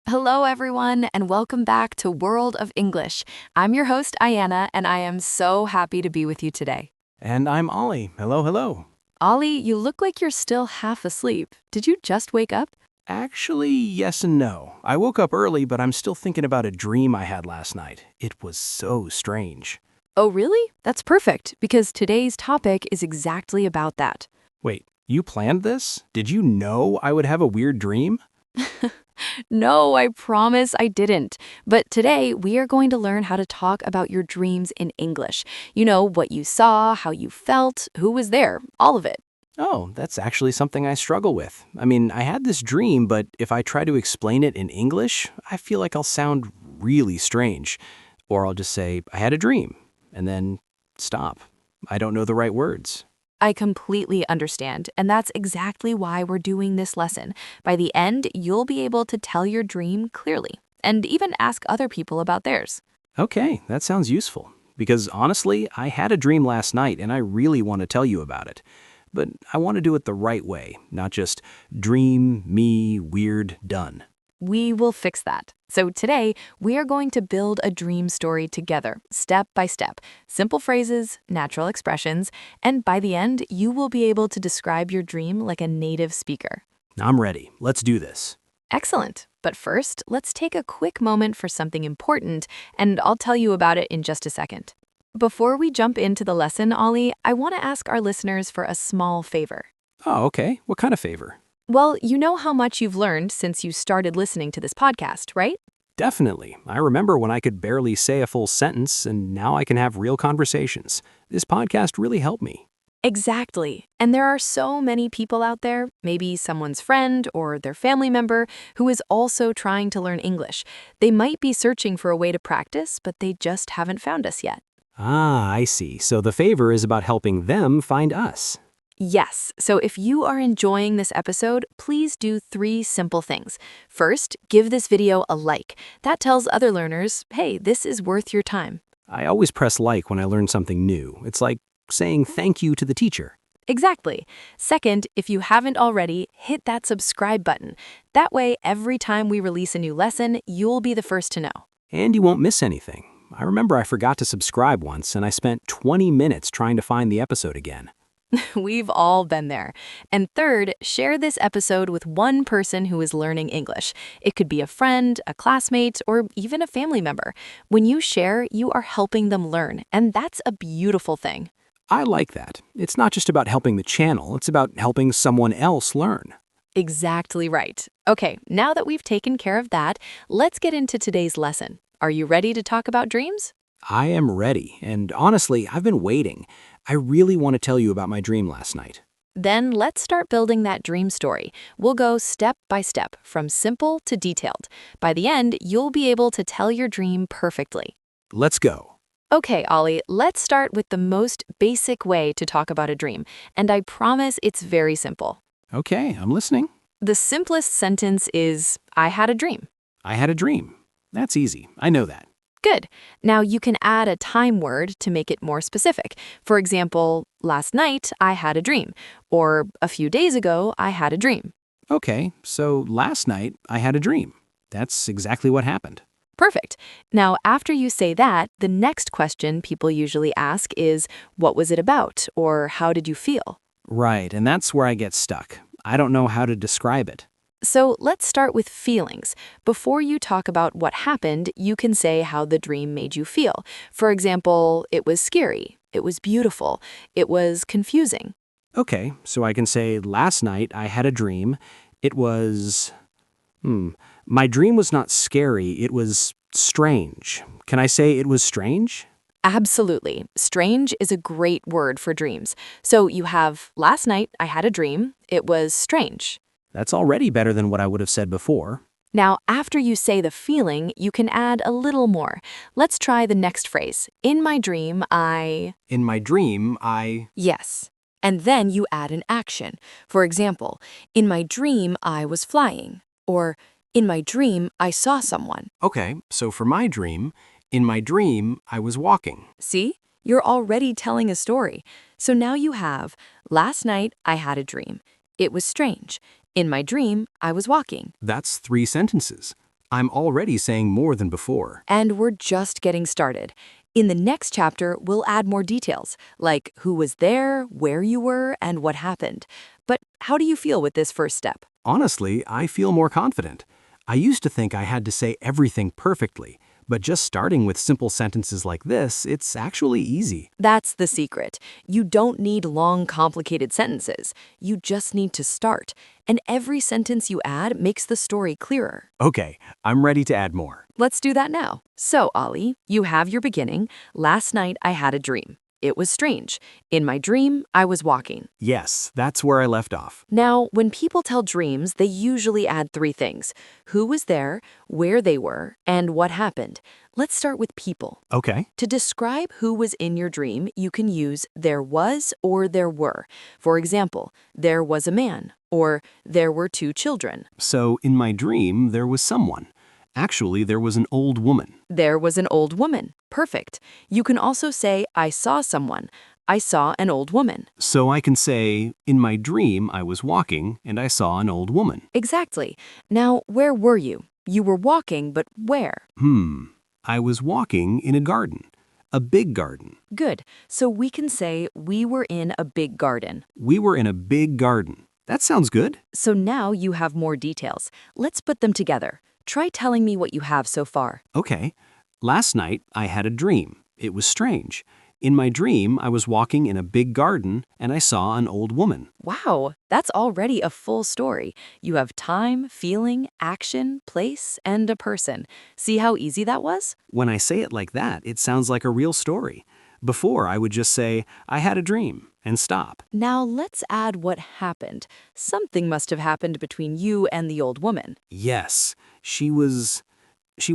Hello, everyone, and welcome back to World of English. I'm your host, Ayanna, and I am so happy to be with you today. And I'm Ollie. Hello, hello. Ollie, you look like you're still half asleep. Did you just wake up? Actually, yes and no. I woke up early, but I'm still thinking about a dream I had last night. It was so strange. Oh, really? That's perfect, because today's topic is exactly about that. Wait, you planned this? Did you know I would have a weird dream? No, I promise I didn't. But today, we are going to learn how to talk about your dreams in English. You know, what you saw, how you felt, who was there, all of it. Oh, that's actually something I struggle with. I had this dream, but if I try to explain it in English, I feel like I'll sound really strange. Or I'll just say, I had a dream, and then stop. I don't know the right words. I completely understand, and that's exactly why we're doing this lesson. By the end, you'll be able to tell your dream clearly and even ask other people about theirs. Okay, that sounds useful. Because honestly, I had a dream last night and I really want to tell you about it. But I want to do it the right way, not just dream, me, weird, done. We will fix that. So today, we are going to build a dream story together, step by step. Simple phrases, natural expressions, and by the end, you will be able to describe your dream like a native speaker. I'm ready. Let's do this. Excellent. But first, let's take a quick moment for something important, and I'll tell you about it in just a second. Before we jump into the lesson, Ollie, I want to ask our listeners for a small favor. Oh, okay. What kind of favor? Well, you know how much you've learned since you started listening to this podcast, right? Definitely. I remember when I could barely say a full sentence, and now I can have real conversations. This podcast really helped me. Exactly. And there are so many people out there, maybe someone's friend or their family member, who is also trying to learn English. They might be searching for a way to practice, but they just haven't found us yet. Ah, I see. So the favor is about helping them find us. Yes, so if you are enjoying this episode, please do 3 simple things. First, give this video a like. That tells other learners, hey, this is worth your time. I always press like when I learn something new. It's like saying thank you to the teacher. Exactly. Second, if you haven't already, hit that subscribe button. That way, every time we release a new lesson, you'll be the first to know. And you won't miss anything. I remember I forgot to subscribe once and I spent 20 minutes trying to find the episode again. We've all been there. And third, share this episode with one person who is learning English. It could be a friend, a classmate, or even a family member. When you share, you are helping them learn, and that's a beautiful thing. I like that. It's not just about helping the channel, it's about helping someone else learn. Exactly right. Okay, now that we've taken care of that, let's get into today's lesson. Are you ready to talk about dreams? I am ready, and honestly, I've been waiting. I really want to tell you about my dream last night. Then let's start building that dream story. We'll go step by step, from simple to detailed. By the end, you'll be able to tell your dream perfectly. Let's go. Okay, Ollie, let's start with the most basic way to talk about a dream, and I promise it's very simple. Okay, I'm listening. The simplest sentence is, I had a dream. I had a dream. That's easy. I know that. Good. Now you can add a time word to make it more specific. For example, last night I had a dream, or a few days ago I had a dream. Okay, so last night I had a dream. That's exactly what happened. Perfect. Now, after you say that, the next question people usually ask is, what was it about, or how did you feel? Right, and that's where I get stuck. I don't know how to describe it. So let's start with feelings. Before you talk about what happened, you can say how the dream made you feel. For example, it was scary, it was beautiful, it was confusing. Okay, so I can say last night I had a dream. It was... My dream was not scary, it was strange. Can I say it was strange? Absolutely. Strange is a great word for dreams. So you have, last night I had a dream, it was strange. That's already better than what I would have said before. Now, after you say the feeling, you can add a little more. Let's try the next phrase. In my dream, In my dream, Yes. And then you add an action. For example, in my dream, I was flying. Or, in my dream, I saw someone. Okay, so for my dream, in my dream, I was walking. See? You're already telling a story. So now you have, last night, I had a dream. It was strange. In my dream, I was walking. That's 3 sentences. I'm already saying more than before. And we're just getting started. In the next chapter, we'll add more details, like who was there, where you were, and what happened. But how do you feel with this first step? Honestly, I feel more confident. I used to think I had to say everything perfectly, but just starting with simple sentences like this, it's actually easy. That's the secret. You don't need long, complicated sentences. You just need to start. And every sentence you add makes the story clearer. Okay, I'm ready to add more. Let's do that now. So, Ollie, you have your beginning. Last night I had a dream. It was strange. In my dream, I was walking. Yes, that's where I left off. Now, when people tell dreams, they usually add three things: who was there, where they were, and what happened. Let's start with people. Okay. To describe who was in your dream, you can use there was or there were. For example, there was a man, or there were two children. So in my dream, there was someone. Actually, there was an old woman. There was an old woman. Perfect. You can also say, I saw someone. I saw an old woman. So I can say, in my dream, I was walking and I saw an old woman. Exactly. Now, where were you? You were walking, but where? I was walking in a garden. A big garden. Good. So we can say we were in a big garden. We were in a big garden. That sounds good. So now you have more details. Let's put them together. Try telling me what you have so far. Okay. Last night, I had a dream. It was strange. In my dream, I was walking in a big garden and I saw an old woman. Wow, that's already a full story. You have time, feeling, action, place, and a person. See how easy that was? When I say it like that, it sounds like a real story. Before, I would just say, I had a dream, and stop. Now let's add what happened. Something must have happened between you and the old woman. Yes, she was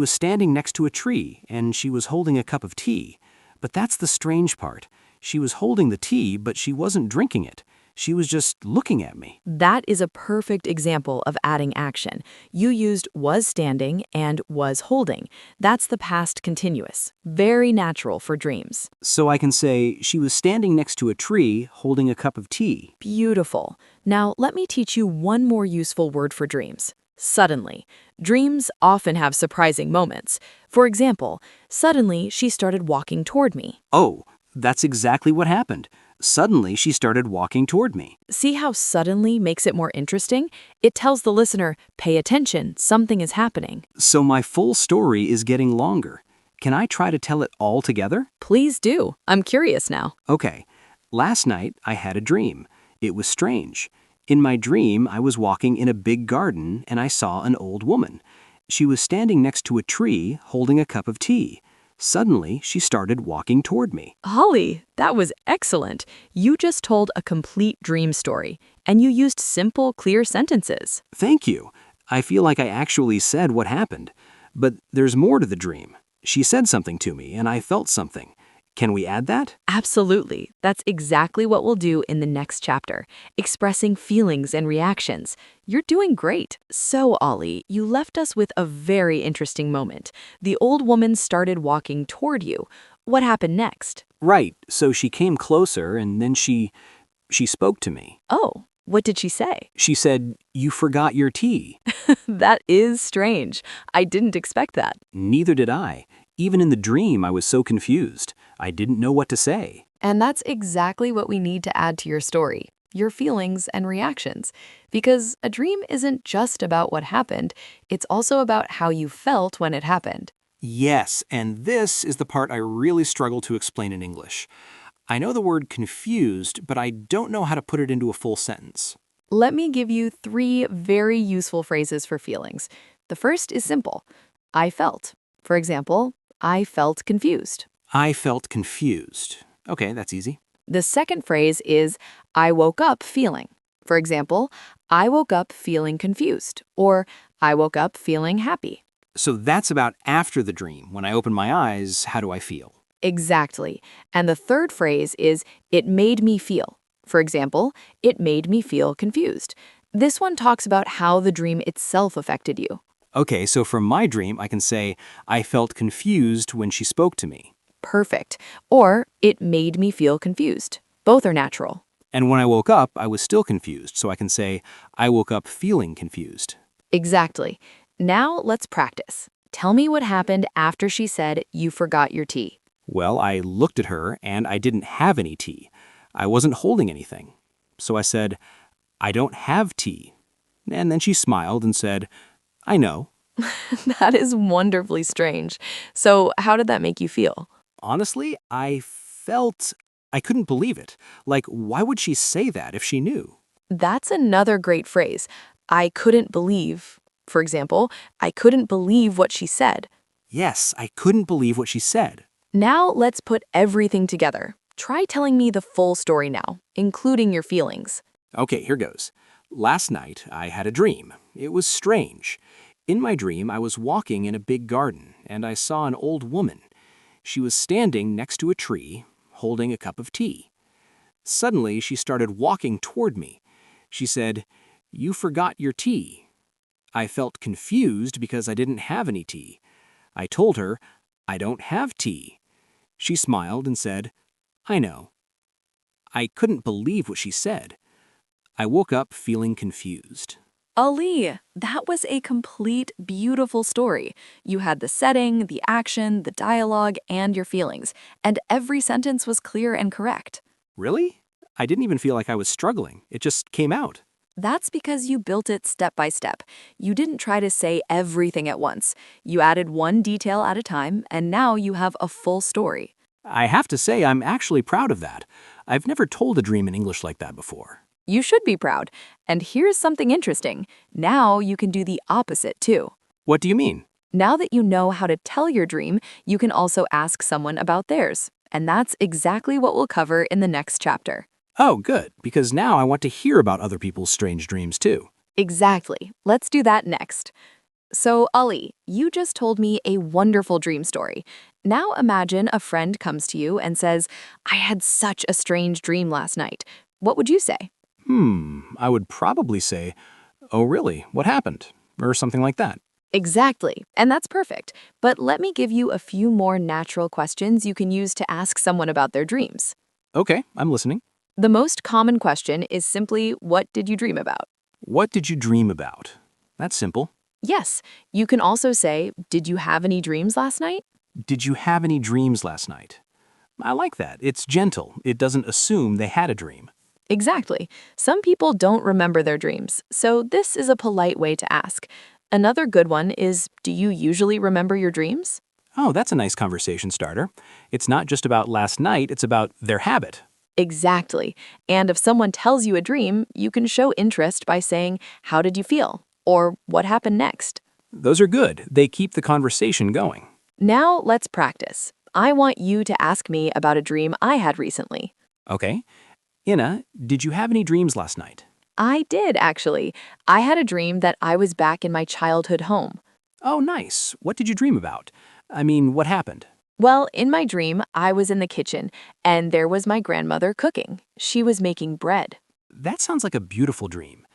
standing next to a tree, and she was holding a cup of tea. But that's the strange part. She was holding the tea, but she wasn't drinking it. She was just looking at me. That is a perfect example of adding action. You used was standing and was holding. That's the past continuous. Very natural for dreams. So I can say, she was standing next to a tree, holding a cup of tea. Beautiful. Now let me teach you one more useful word for dreams. Suddenly. Dreams often have surprising moments. For example, suddenly she started walking toward me. Oh, that's exactly what happened. Suddenly, she started walking toward me. See how suddenly makes it more interesting? It tells the listener, pay attention, something is happening. So my full story is getting longer. Can I try to tell it all together? Please do. I'm curious now. Okay. Last night, I had a dream. It was strange. In my dream, I was walking in a big garden and I saw an old woman. She was standing next to a tree holding a cup of tea. Suddenly, she started walking toward me. Holly, that was excellent. You just told a complete dream story, and you used simple, clear sentences. Thank you. I feel like I actually said what happened. But there's more to the dream. She said something to me and I felt something. Can we add that? Absolutely. That's exactly what we'll do in the next chapter, expressing feelings and reactions. You're doing great. So, Ollie, you left us with a very interesting moment. The old woman started walking toward you. What happened next? Right. So she came closer and then she spoke to me. Oh, what did she say? She said, "You forgot your tea." That is strange. I didn't expect that. Neither did I. Even in the dream, I was so confused. I didn't know what to say. And that's exactly what we need to add to your story, your feelings and reactions. Because a dream isn't just about what happened, it's also about how you felt when it happened. Yes, and this is the part I really struggle to explain in English. I know the word confused, but I don't know how to put it into a full sentence. Let me give you 3 very useful phrases for feelings. The first is simple. I felt. For example, I felt confused. I felt confused. Okay, that's easy. The second phrase is I woke up feeling. For example, I woke up feeling confused, or I woke up feeling happy. So that's about after the dream. When I open my eyes, how do I feel? Exactly. And the third phrase is it made me feel. For example, it made me feel confused. This one talks about how the dream itself affected you. Okay, so for my dream, I can say, I felt confused when she spoke to me. Perfect. Or it made me feel confused. Both are natural. And when I woke up, I was still confused, so I can say, I woke up feeling confused. Exactly. Now let's practice. Tell me what happened after she said you forgot your tea. Well, I looked at her and I didn't have any tea. I wasn't holding anything. So I said, I don't have tea. And then she smiled and said, I know. That is wonderfully strange. So, how did that make you feel? Honestly, I couldn't believe it. Like, why would she say that if she knew? That's another great phrase. I couldn't believe. For example, I couldn't believe what she said. Yes, I couldn't believe what she said. Now let's put everything together. Try telling me the full story now, including your feelings. Okay, here goes. Last night, I had a dream. It was strange. In my dream, I was walking in a big garden, and I saw an old woman. She was standing next to a tree, holding a cup of tea. Suddenly, she started walking toward me. She said, You forgot your tea. I felt confused because I didn't have any tea. I told her, I don't have tea. She smiled and said, I know. I couldn't believe what she said. I woke up feeling confused. Ali, that was a complete, beautiful story. You had the setting, the action, the dialogue, and your feelings, and every sentence was clear and correct. Really? I didn't even feel like I was struggling. It just came out. That's because you built it step by step. You didn't try to say everything at once. You added one detail at a time, and now you have a full story. I have to say, I'm actually proud of that. I've never told a dream in English like that before. You should be proud. And here's something interesting. Now you can do the opposite too. What do you mean? Now that you know how to tell your dream, you can also ask someone about theirs. And that's exactly what we'll cover in the next chapter. Oh, good, because now I want to hear about other people's strange dreams too. Exactly. Let's do that next. So, Ali, you just told me a wonderful dream story. Now imagine a friend comes to you and says, I had such a strange dream last night. What would you say? I would probably say, Oh, really? What happened? Or something like that. Exactly. And that's perfect. But let me give you a few more natural questions you can use to ask someone about their dreams. Okay, I'm listening. The most common question is simply, what did you dream about? What did you dream about? That's simple. Yes, you can also say, did you have any dreams last night? Did you have any dreams last night? I like that. It's gentle. It doesn't assume they had a dream. Exactly. Some people don't remember their dreams, so this is a polite way to ask. Another good one is, do you usually remember your dreams? Oh, that's a nice conversation starter. It's not just about last night, it's about their habit. Exactly. And if someone tells you a dream, you can show interest by saying, how did you feel? Or what happened next? Those are good. They keep the conversation going. Now let's practice. I want you to ask me about a dream I had recently. Okay. Inna, did you have any dreams last night? I did, actually. I had a dream that I was back in my childhood home. Oh, nice. What did you dream about? I mean, what happened? Well, in my dream, I was in the kitchen, and there was my grandmother cooking. She was making bread. That sounds like a beautiful dream.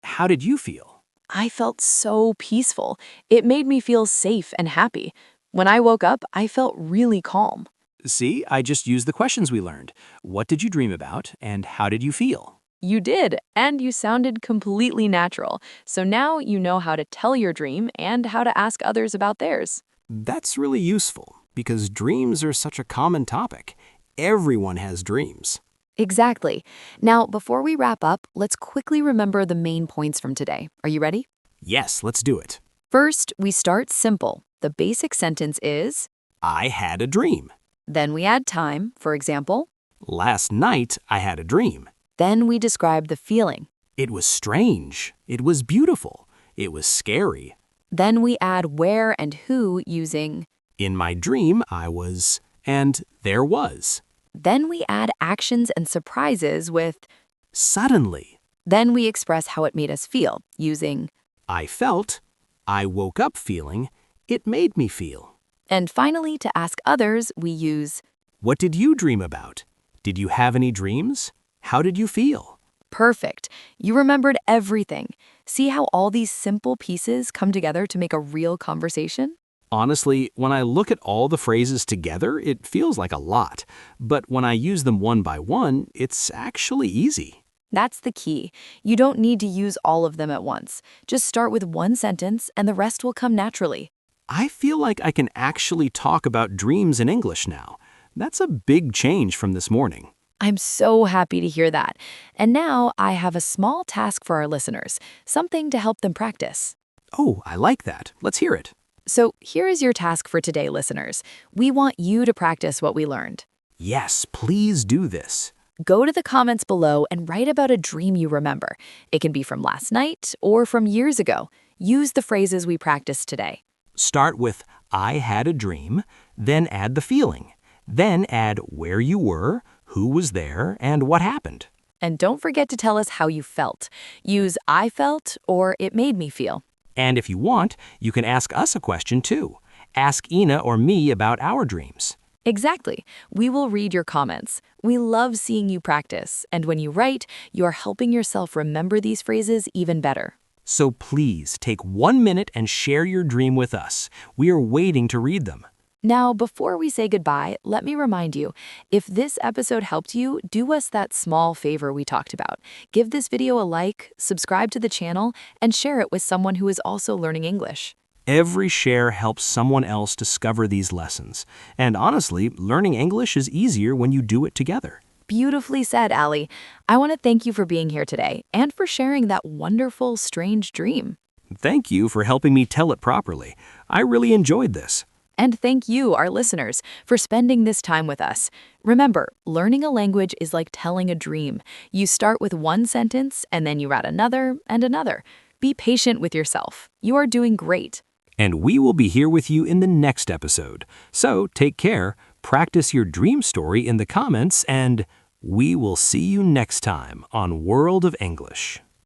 How did you feel? I felt so peaceful. It made me feel safe and happy. When I woke up, I felt really calm. See, I just used the questions we learned. What did you dream about, and how did you feel? You did, and you sounded completely natural. So now you know how to tell your dream and how to ask others about theirs. That's really useful, because dreams are such a common topic. Everyone has dreams. Exactly. Now, before we wrap up, let's quickly remember the main points from today. Are you ready? Yes, let's do it. First, we start simple. The basic sentence is, I had a dream. then we add time, for example. Last night, I had a dream. Then we describe the feeling. It was strange. It was beautiful. It was scary. Then we add where and who using. In my dream, I was, and there was. Then we add actions and surprises with. Suddenly, Then we express how it made us feel using. I felt, I woke up feeling, it made me feel. And finally, to ask others, we use. What did you dream about? Did you have any dreams? How did you feel? Perfect. You remembered everything. See how all these simple pieces come together to make a real conversation? Honestly, when I look at all the phrases together, it feels like a lot. But when I use them one by one, it's actually easy. That's the key. You don't need to use all of them at once. Just start with one sentence and the rest will come naturally. I feel like I can actually talk about dreams in English now. That's a big change from this morning. I'm so happy to hear that. And now I have a small task for our listeners, something to help them practice. Oh, I like that. Let's hear it. So here is your task for today, listeners. We want you to practice what we learned. Yes, please do this. Go to the comments below and write about a dream you remember. It can be from last night or from years ago. Use the phrases we practiced today. Start with I had a dream, then add the feeling. Then add where you were, who was there, and what happened. And don't forget to tell us how you felt. Use I felt or it made me feel. And if you want, you can ask us a question too. Ask Ina or me about our dreams. Exactly. We will read your comments. We love seeing you practice. And when you write, you are helping yourself remember these phrases even better. So please take 1 minute and share your dream with us. We are waiting to read them. Now, before we say goodbye, let me remind you, if this episode helped you, do us that small favor we talked about. Give this video a like, subscribe to the channel, and share it with someone who is also learning English. Every share helps someone else discover these lessons. And honestly, learning English is easier when you do it together. Beautifully said, Allie. I want to thank you for being here today and for sharing that wonderful, strange dream. Thank you for helping me tell it properly. I really enjoyed this. And thank you, our listeners, for spending this time with us. Remember, learning a language is like telling a dream. You start with one sentence, and then you add another and another. Be patient with yourself. You are doing great. And we will be here with you in the next episode. So take care, practice your dream story in the comments, and we will see you next time on World of English.